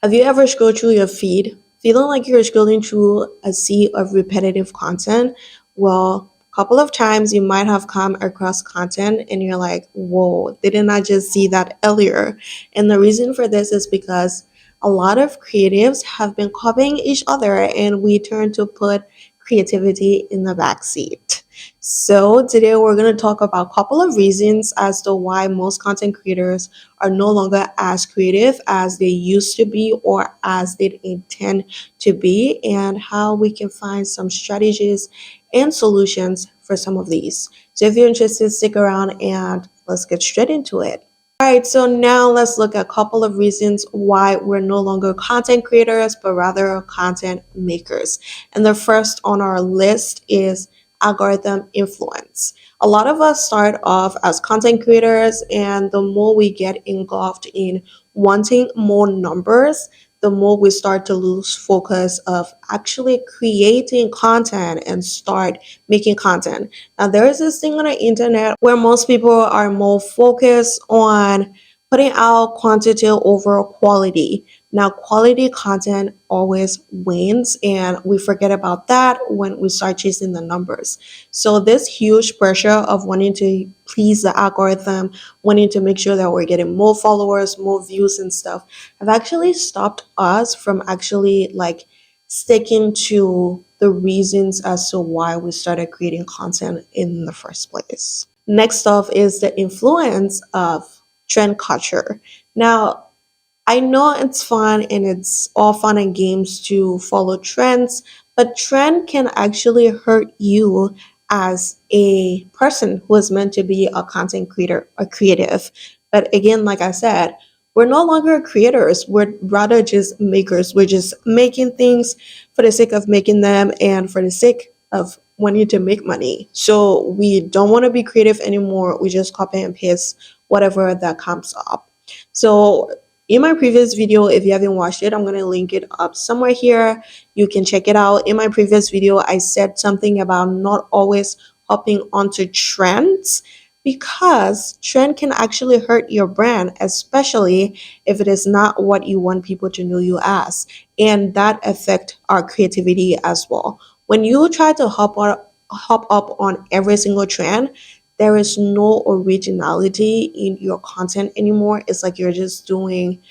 Have you ever scrolled through your feed feeling like you're scrolling through a sea of repetitive content? Well, a couple of times you might have come across content and you're like, whoa, didn't I just see that earlier? And the reason for this is because a lot of creatives have been copying each other and we turn to put creativity in the back seat. So today we're going to talk about a couple of reasons as to why most content creators are no longer as creative as they used to be or as they intend to be, and how we can find some strategies and solutions for some of these. So if you're interested, stick around and let's get straight into it. All right, so now let's look at a couple of reasons why we're no longer content creators, but rather content makers. And the first on our list is algorithm influence. A lot of us start off as content creators, and the more we get engulfed in wanting more numbers, the more we start to lose focus of actually creating content and start making content. Now, there is this thing on the internet where most people are more focused on putting out quantity over quality. Now, quality content always wins, and we forget about that when we start chasing the numbers. So, this huge pressure of wanting to please the algorithm, wanting to make sure that we're getting more followers, more views, and stuff, have actually stopped us from actually like sticking to the reasons as to why we started creating content in the first place. Next off is the influence of trend culture. Now, I know it's fun and it's all fun and games to follow trends, but trend can actually hurt you as a person who is meant to be a content creator, a creative. But again, like I said, we're no longer creators. We're rather just makers. We're just making things for the sake of making them and for the sake of wanting to make money. So we don't want to be creative anymore. We just copy and paste whatever that comes up. So in my previous video, if you haven't watched it, I'm going to link it up somewhere here. You can check it out. In my previous video, I said something about not always hopping onto trends because trend can actually hurt your brand, especially if it is not what you want people to know you as. And that affect our creativity as well. When you try to hop up on every single trend, there is no originality in your content anymore. It's like you're just doing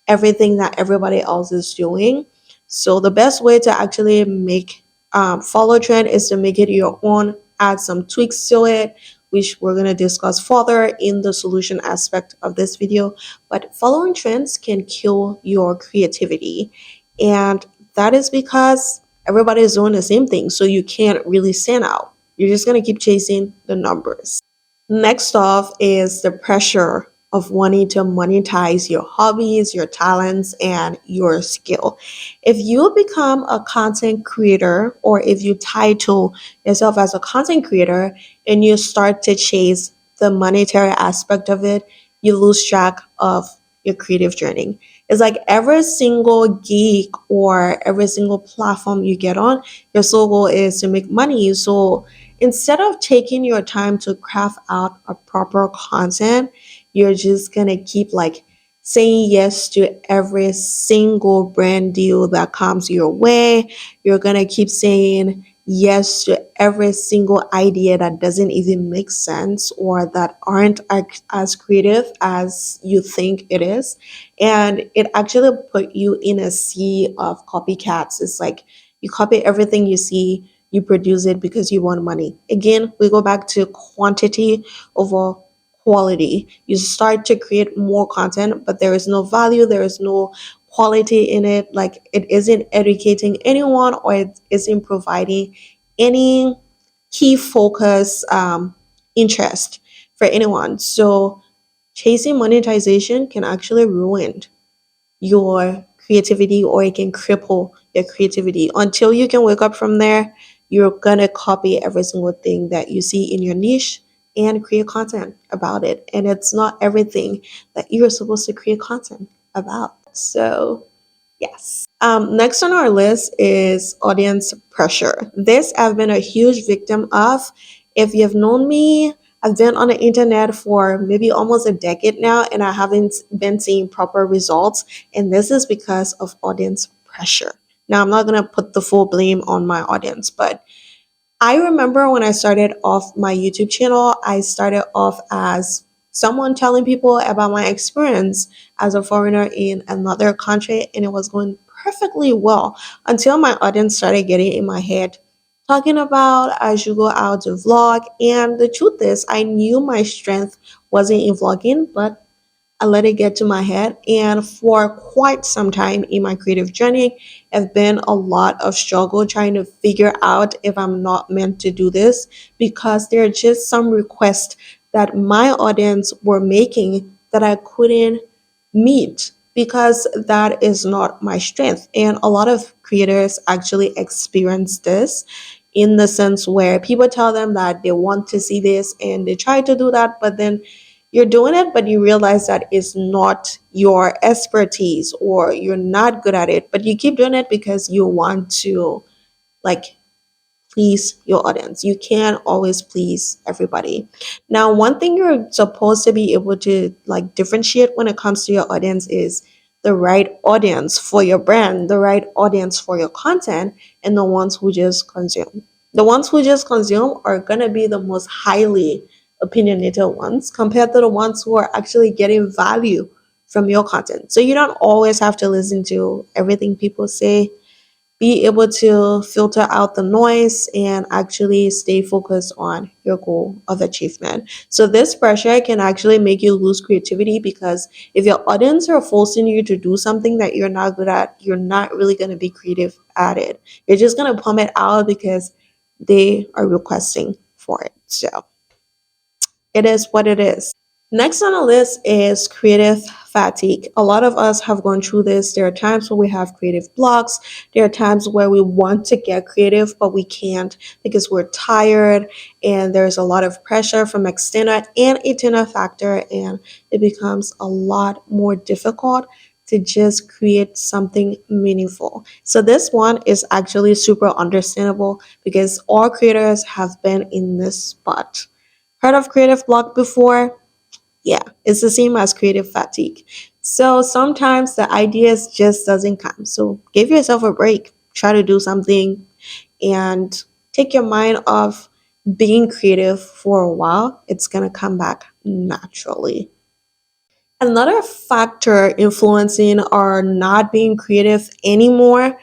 everything that everybody else is doing. So the best way to actually make follow trend is to make it your own, add some tweaks to it, which we're going to discuss further in the solution aspect of this video. But following trends can kill your creativity. And that is because everybody is doing the same thing. So you can't really stand out. You're just going to keep chasing the numbers. Next off is the pressure of wanting to monetize your hobbies, your talents, and your skill. If you become a content creator or if you title yourself as a content creator and you start to chase the monetary aspect of it, you lose track of your creative journey. It's like every single gig or every single platform you get on, your sole goal is to make money. So instead of taking your time to craft out a proper content, you're just gonna keep like saying yes to every single brand deal that comes your way. You're gonna keep saying yes to every single idea that doesn't even make sense or that aren't as creative as you think it is. And it actually put you in a sea of copycats. It's like you copy everything you see, you produce it because you want money. Again, we go back to quantity over quality. You start to create more content, but there is no value, there is no quality in it. Like it isn't educating anyone or it isn't providing any key focus interest for anyone. So chasing monetization can actually ruin your creativity or it can cripple your creativity. Until you can wake up from there, you're gonna copy every single thing that you see in your niche and create content about it. And it's not everything that you're supposed to create content about. So yes. Next on our list is audience pressure. This I've been a huge victim of. If you've known me, I've been on the internet for maybe almost a decade now, and I haven't been seeing proper results. And this is because of audience pressure. Now, I'm not going to put the full blame on my audience, but I remember when I started off my YouTube channel, I started off as someone telling people about my experience as a foreigner in another country, and it was going perfectly well until my audience started getting in my head, talking about I should go out to vlog. And the truth is, I knew my strength wasn't in vlogging, but I let it get to my head. And for quite some time in my creative journey, it's been a lot of struggle trying to figure out if I'm not meant to do this, because there are just some requests that my audience were making that I couldn't meet because that is not my strength. And a lot of creators actually experience this in the sense where people tell them that they want to see this and they try to do that, but then you're doing it, but you realize that it's not your expertise or you're not good at it, but you keep doing it because you want to like please your audience. You can't always please everybody. Now, one thing you're supposed to be able to like differentiate when it comes to your audience is the right audience for your brand, the right audience for your content, and the ones who just consume. The ones who just consume are going to be the most highly opinionated ones compared to the ones who are actually getting value from your content. So you don't always have to listen to everything people say. Be able to filter out the noise and actually stay focused on your goal of achievement. So this pressure can actually make you lose creativity, because if your audience are forcing you to do something that you're not good at, you're not really going to be creative at it. You're just going to pump it out because they are requesting for it. So it is what it is. Next on the list is creative fatigue. A lot of us have gone through this. There are times where we have creative blocks. There are times where we want to get creative, but we can't because we're tired and there's a lot of pressure from external and internal factor, and it becomes a lot more difficult to just create something meaningful. So this one is actually super understandable because all creators have been in this spot. Heard of creative block before? Yeah, it's the same as creative fatigue. So sometimes the ideas just doesn't come. So give yourself a break. Try to do something and take your mind off being creative for a while. It's going to come back naturally. Another factor influencing our not being creative anymore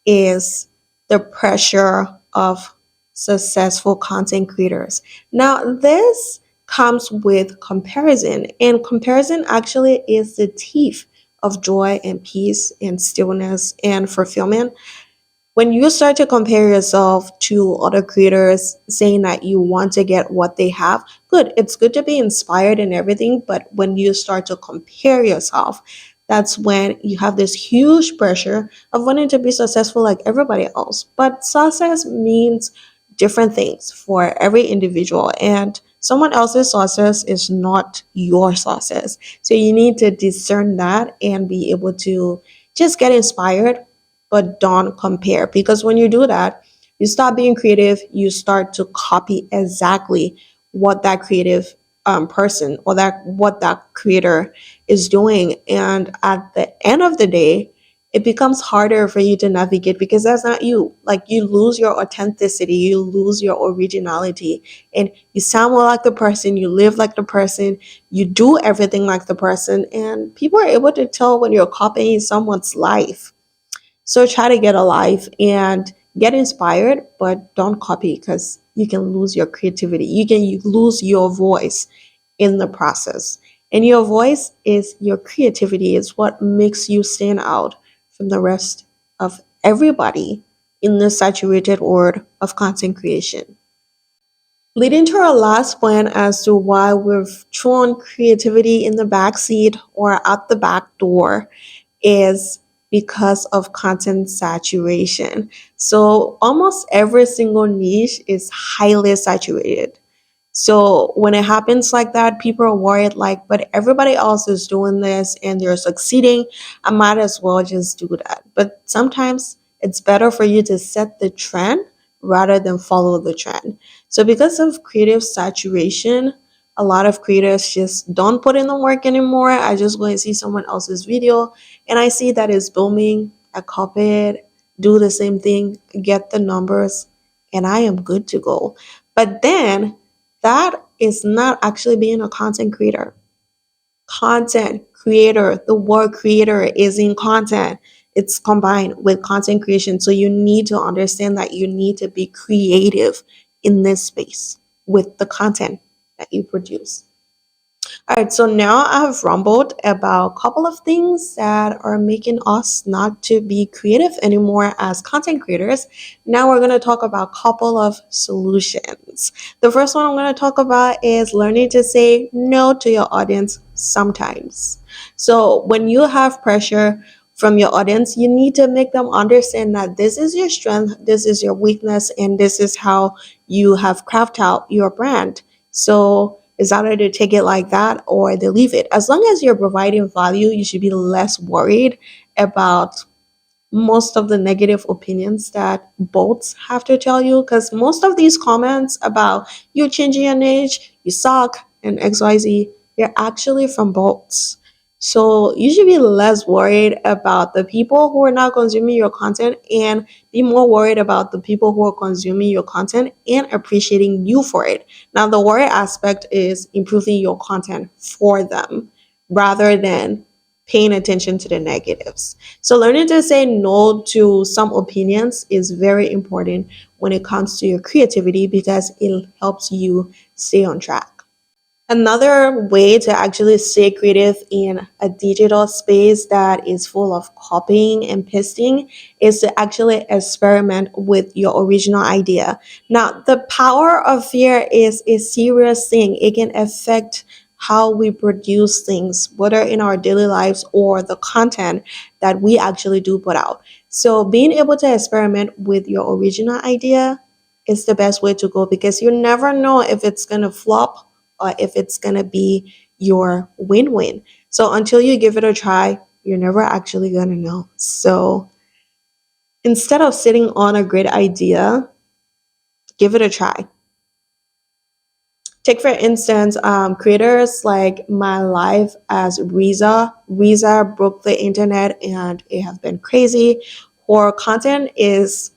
is the pressure of successful content creators. Now, this comes with comparison, and comparison actually is the thief of joy and peace and stillness and fulfillment. When you start to compare yourself to other creators saying that you want to get what they have, good, it's good to be inspired and everything, but when you start to compare yourself, that's when you have this huge pressure of wanting to be successful like everybody else. But success means different things for every individual, and someone else's success is not your success. So you need to discern that and be able to just get inspired, but don't compare. Because when you do that, you stop being creative, you start to copy exactly what that creative person or that what that creator is doing. And at the end of the day, it becomes harder for you to navigate because that's not you. Like you lose your authenticity, you lose your originality, and you sound more like the person, you live like the person, you do everything like the person, and people are able to tell when you're copying someone's life. So try to get alive and get inspired, but don't copy because you can lose your creativity. You can lose your voice in the process. And your voice is your creativity, is what makes you stand out from the rest of everybody in the saturated world of content creation. Leading to our last point as to why we've thrown creativity in the backseat or out the back door is because of content saturation. So almost every single niche is highly saturated. So when it happens like that, people are worried like, but everybody else is doing this and they're succeeding. I might as well just do that. But sometimes it's better for you to set the trend rather than follow the trend. So because of creative saturation, a lot of creators just don't put in the work anymore. I just go and see someone else's video and I see that it's booming. I copy it, do the same thing, get the numbers, and I am good to go. But then that is not actually being a content creator. Content creator, the word creator is in content. It's combined with content creation. So you need to understand that you need to be creative in this space with the content that you produce. All right, so now I have rumbled about a couple of things that are making us not to be creative anymore as content creators. Now we're going to talk about a couple of solutions. The first one I'm going to talk about is learning to say no to your audience sometimes. So when you have pressure from your audience, you need to make them understand that this is your strength, this is your weakness, and this is how you have crafted out your brand. So it's either to take it like that or they leave it. As long as you're providing value, you should be less worried about most of the negative opinions that bots have to tell you, because most of these comments about you changing your niche, you suck, and XYZ, they're actually from bots. So you should be less worried about the people who are not consuming your content and be more worried about the people who are consuming your content and appreciating you for it. Now, the worry aspect is improving your content for them rather than paying attention to the negatives. So learning to say no to some opinions is very important when it comes to your creativity because it helps you stay on track. Another way to actually stay creative in a digital space that is full of copying and pasting is to actually experiment with your original idea. Now, the power of fear is a serious thing. It can affect how we produce things, whether in our daily lives or the content that we actually do put out. So, being able to experiment with your original idea is the best way to go because you never know if it's going to flop or if it's going to be your win-win. So until you give it a try, you're never actually going to know. So instead of sitting on a great idea, give it a try. Take for instance, creators like my life as Riza. Riza broke the internet and it has been crazy. Her content is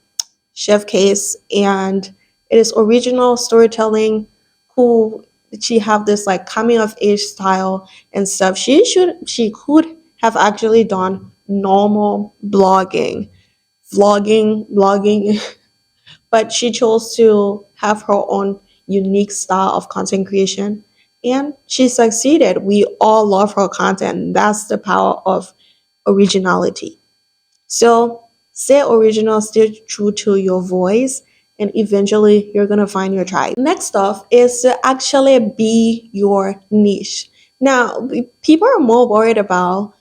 chef case and it is original storytelling. Who she have this like coming of age style and stuff. She could have actually done normal blogging, but she chose to have her own unique style of content creation and she succeeded. We all love her content. That's the power of originality. So stay original, stay true to your voice, and eventually you're gonna find your tribe. Next off is to actually be your niche. Now, people are more worried about,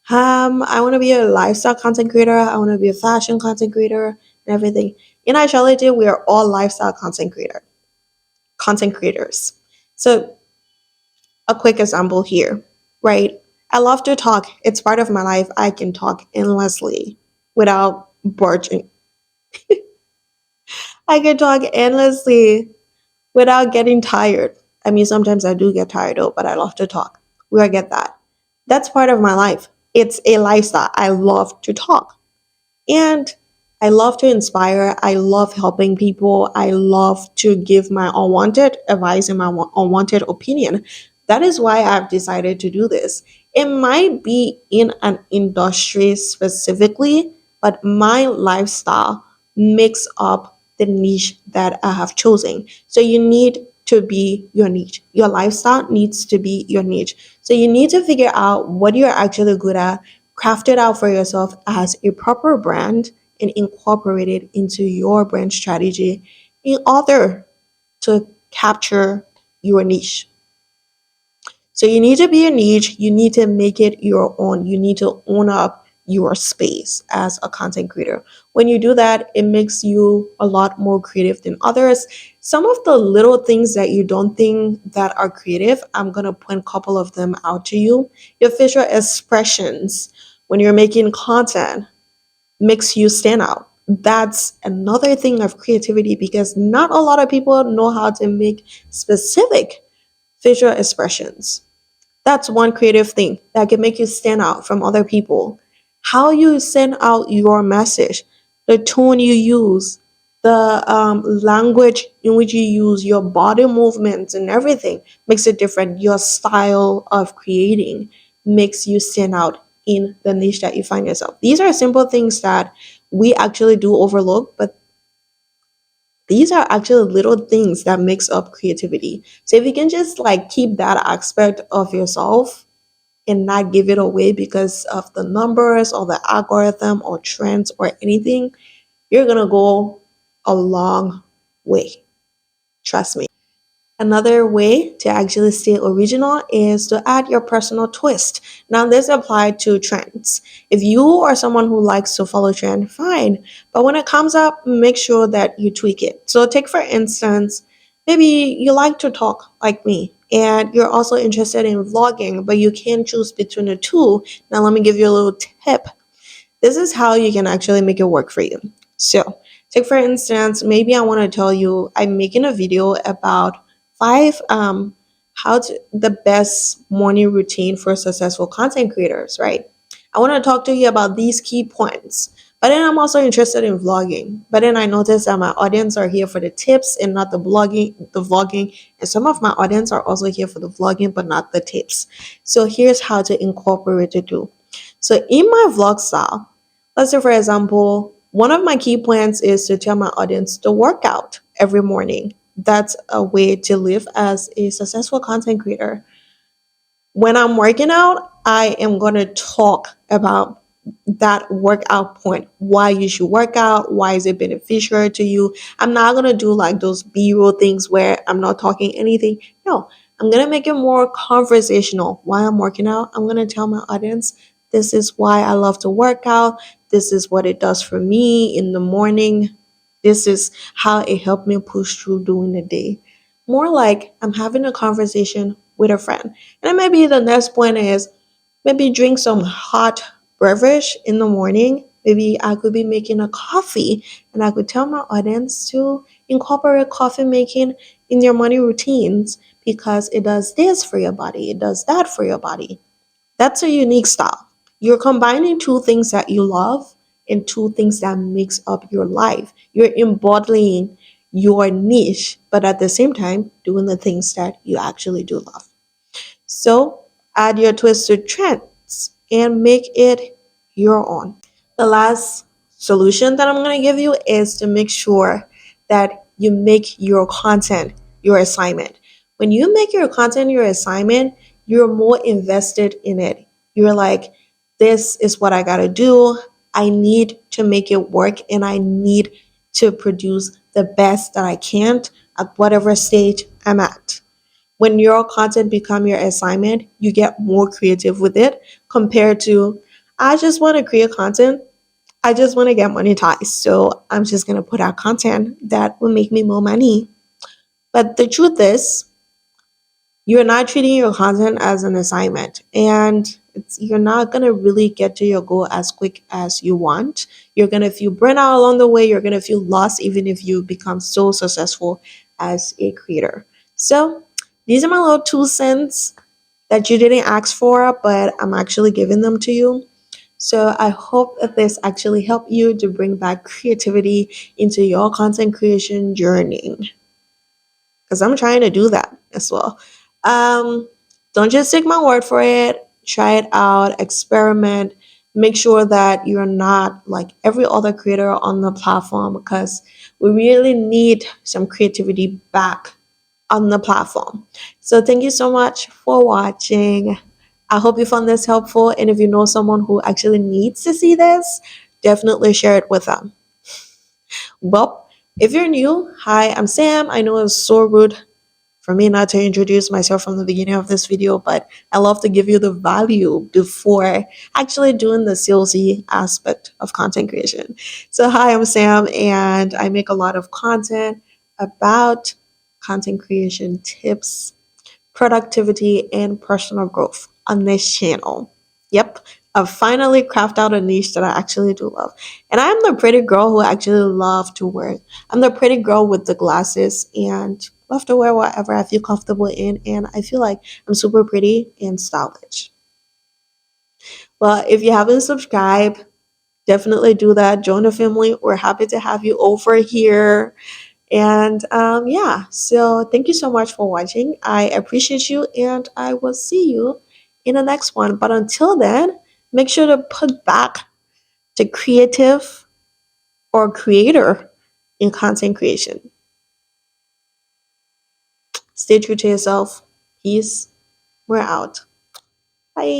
I want to be a lifestyle content creator, I want to be a fashion content creator, and everything. In actuality, we are all lifestyle content creators. So a quick example here, right? I love to talk. It's part of my life. I can talk endlessly without barging. I can talk endlessly without getting tired. I mean, sometimes I do get tired though, but I love to talk. We get that. That's part of my life. It's a lifestyle. I love to talk. And I love to inspire. I love helping people. I love to give my unwanted advice and my unwanted opinion. That is why I've decided to do this. It might be in an industry specifically, but my lifestyle makes up the niche that I have chosen. So you need to be your niche. Your lifestyle needs to be your niche. So you need to figure out what you're actually good at, craft it out for yourself as a proper brand, and incorporate it into your brand strategy in order to capture your niche. So you need to be a niche, you need to make it your own, you need to own up your space as a content creator. When you do that, it makes you a lot more creative than others. Some of the little things that you don't think that are creative, I'm going to point a couple of them out to you. Your facial expressions when you're making content makes you stand out. That's another thing of creativity because not a lot of people know how to make specific facial expressions. That's one creative thing that can make you stand out from other people. How you send out your message, the tone you use, the language in which you use, your body movements, and everything makes it different. Your style of creating makes you stand out in the niche that you find yourself. These are simple things that we actually do overlook, but these are actually little things that makes up creativity. So if you can just like keep that aspect of yourself and not give it away because of the numbers or the algorithm or trends or anything, you're gonna go a long way. Trust me. Another way to actually stay original is to add your personal twist. Now, this applies to trends. If you are someone who likes to follow trend, fine. But when it comes up, make sure that you tweak it. So, take for instance, maybe you like to talk like me, and you're also interested in vlogging, but you can't choose between the two. Now, let me give you a little tip. This is how you can actually make it work for you. So, take for instance, maybe I want to tell you I'm making a video about five how to the best morning routine for successful content creators, right? I want to talk to you about these key points. But then I'm also interested in vlogging. But then I noticed that my audience are here for the tips and not the vlogging. And some of my audience are also here for the vlogging, but not the tips. So here's how to incorporate the two. So in my vlog style, let's say for example, one of my key points is to tell my audience to work out every morning. That's a way to live as a successful content creator. When I'm working out, I am going to talk about that workout point, why you should work out, why is it beneficial to you. I'm not going to do like those b-roll things where I'm not talking anything. No, I'm going to make it more conversational. While I'm working out, I'm going to tell my audience this is why I love to work out, this is what it does for me in the morning, this is how it helped me push through during the day. More like I'm having a conversation with a friend. And then maybe the next point is maybe drink some hot beverage in the morning. Maybe I could be making a coffee and I could tell my audience to incorporate coffee making in your morning routines because it does this for your body, it does that for your body. That's a unique style. You're combining two things that you love and two things that makes up your life. You're embodying your niche, but at the same time doing the things that you actually do love. So add your twist to trends and make it your own. The last solution that I'm going to give you is to make sure that you make your content your assignment. When you make your content your assignment, you're more invested in it. You're like, this is what I got to do. I need to make it work and I need to produce the best that I can at whatever stage I'm at. When your content become your assignment, you get more creative with it compared to I just want to create content. I just want to get monetized. So I'm just going to put out content that will make me more money. But the truth is, you're not treating your content as an assignment and you're not going to really get to your goal as quick as you want. You're going to feel burnt out along the way. You're going to feel lost even if you become so successful as a creator. So these are my little 2 cents that you didn't ask for, but I'm actually giving them to you. So I hope that this actually helped you to bring back creativity into your content creation journey because I'm trying to do that as well. Um, don't just take my word for it. Try it out, experiment. Make sure that you're not like every other creator on the platform because we really need some creativity back on the platform. So thank you so much for watching. I hope you found this helpful. And if you know someone who actually needs to see this, definitely share it with them. Well, if you're new, hi, I'm Sam. I know it's so rude for me not to introduce myself from the beginning of this video, but I love to give you the value before actually doing the salesy aspect of content creation. So hi, I'm Sam and I make a lot of content about content creation tips, productivity, and personal growth on this channel. Yep, I've finally crafted out a niche that I actually do love. And I'm the pretty girl who actually love to wear. I'm the pretty girl with the glasses and love to wear whatever I feel comfortable in. And I feel like I'm super pretty and stylish. Well, if you haven't subscribed, definitely do that. Join the family. We're happy to have you over here. And yeah, so thank you so much for watching. I appreciate you, and I will see you in the next one. But until then, make sure to put back the creative or creator in content creation. Stay true to yourself. Peace. We're out. Bye.